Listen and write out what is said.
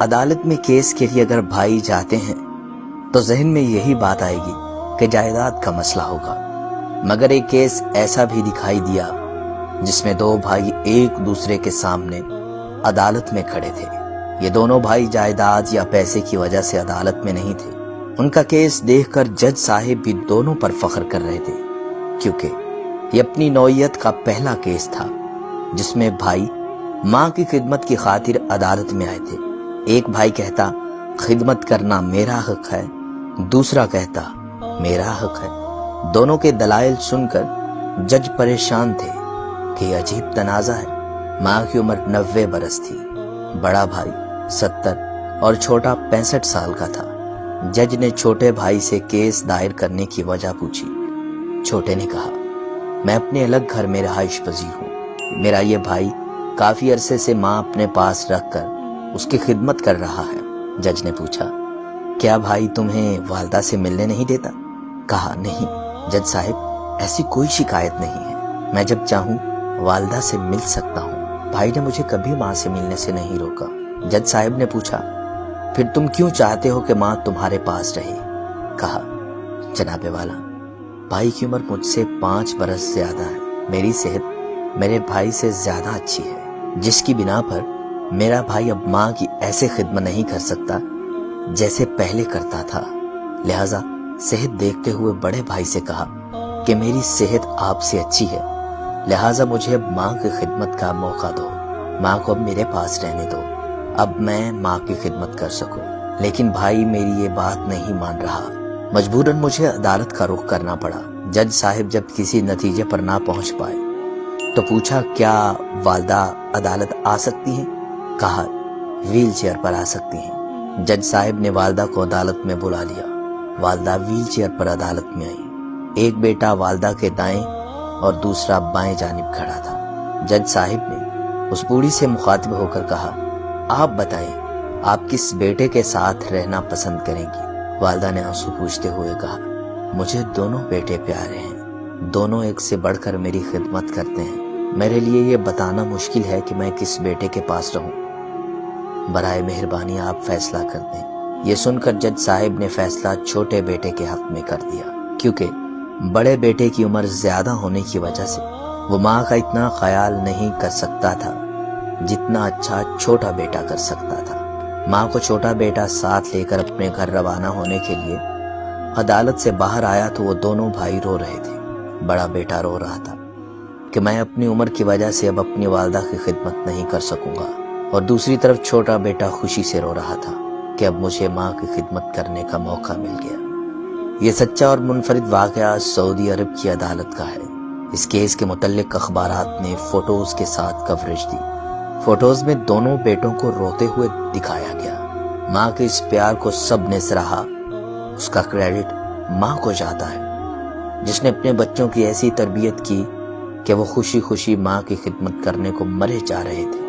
عدالت میں کیس کے لیے اگر بھائی جاتے ہیں تو ذہن میں یہی بات آئے گی کہ جائیداد کا مسئلہ ہوگا، مگر ایک کیس ایسا بھی دکھائی دیا جس میں دو بھائی ایک دوسرے کے سامنے عدالت میں کھڑے تھے۔ یہ دونوں بھائی جائیداد یا پیسے کی وجہ سے عدالت میں نہیں تھے۔ ان کا کیس دیکھ کر جج صاحب بھی دونوں پر فخر کر رہے تھے، کیونکہ یہ اپنی نوعیت کا پہلا کیس تھا جس میں بھائی ماں کی خدمت کی خاطر عدالت میں آئے تھے۔ ایک بھائی کہتا خدمت کرنا میرا حق ہے، دوسرا کہتا میرا حق ہے۔ دونوں کے دلائل سن کر جج پریشان تھے کہ یہ عجیب تنازع ہے۔ ماں کی عمر 90 برس تھی، بڑا بھائی 70 اور چھوٹا 65 سال کا تھا۔ جج نے چھوٹے بھائی سے کیس دائر کرنے کی وجہ پوچھی۔ چھوٹے نے کہا، میں اپنے الگ گھر میں رہائش پذیر ہوں۔ میرا یہ بھائی کافی عرصے سے ماں اپنے پاس رکھ کر اس کی خدمت کر رہا ہے۔ جج نے پوچھا، کیا بھائی تمہیں والدہ سے ملنے نہیں دیتا؟ کہا، نہیں جج صاحب، ایسی کوئی شکایت نہیں ہے، میں جب چاہوں والدہ سے مل سکتا ہوں۔ بھائی نے مجھے کبھی ماں سے ملنے سے نہیں روکا۔ جج صاحب نے پوچھا، پھر تم کیوں چاہتے ہو کہ ماں تمہارے پاس رہے؟ کہا، جناب والا، بھائی کی عمر مجھ سے 5 برس زیادہ ہے۔ میری صحت میرے بھائی سے زیادہ اچھی ہے، جس کی بنا پر میرا بھائی اب ماں کی ایسے خدمت نہیں کر سکتا جیسے پہلے کرتا تھا۔ لہذا صحت دیکھتے ہوئے بڑے بھائی سے کہا کہ میری صحت آپ سے اچھی ہے، لہذا مجھے اب ماں کی خدمت کا موقع دو، ماں کو اب میرے پاس رہنے دو، اب میں ماں کی خدمت کر سکوں۔ لیکن بھائی میری یہ بات نہیں مان رہا، مجبوراً مجھے عدالت کا رخ کرنا پڑا۔ جج صاحب جب کسی نتیجے پر نہ پہنچ پائے تو پوچھا، کیا والدہ عدالت آ سکتی ہیں؟ کہا، ویل چیئر پر آ سکتی ہیں۔ جج صاحب نے والدہ کو عدالت میں بلا لیا۔ والدہ ویل چیئر پر عدالت میں آئی۔ ایک بیٹا والدہ کے دائیں اور دوسرا بائیں جانب کھڑا تھا۔ جج صاحب نے اس بوڑھی سے مخاطب ہو کر کہا، آپ بتائیں آپ کس بیٹے کے ساتھ رہنا پسند کریں گی؟ والدہ نے آنسو پوچھتے ہوئے کہا، مجھے دونوں بیٹے پیارے ہیں، دونوں ایک سے بڑھ کر میری خدمت کرتے ہیں۔ میرے لیے یہ بتانا مشکل ہے کہ میں کس بیٹے کے پاس رہوں، برائے مہربانی آپ فیصلہ کر دیں۔ یہ سن کر جج صاحب نے فیصلہ چھوٹے بیٹے کے حق میں کر دیا، کیونکہ بڑے بیٹے کی عمر زیادہ ہونے کی وجہ سے وہ ماں کا اتنا خیال نہیں کر سکتا تھا جتنا اچھا چھوٹا بیٹا کر سکتا تھا۔ ماں کو چھوٹا بیٹا ساتھ لے کر اپنے گھر روانہ ہونے کے لیے عدالت سے باہر آیا تو وہ دونوں بھائی رو رہے تھے۔ بڑا بیٹا رو رہا تھا کہ میں اپنی عمر کی وجہ سے اب اپنی والدہ کی خدمت نہیں کر سکوں گا، اور دوسری طرف چھوٹا بیٹا خوشی سے رو رہا تھا کہ اب مجھے ماں کی خدمت کرنے کا موقع مل گیا۔ یہ سچا اور منفرد واقعہ سعودی عرب کی عدالت کا ہے۔ اس کیس کے متعلق اخبارات نے فوٹوز کے ساتھ کوریج دی۔ فوٹوز میں دونوں بیٹوں کو روتے ہوئے دکھایا گیا۔ ماں کے اس پیار کو سب نے سراہا۔ اس کا کریڈٹ ماں کو جاتا ہے جس نے اپنے بچوں کی ایسی تربیت کی کہ وہ خوشی خوشی ماں کی خدمت کرنے کو مرے جا رہے تھے۔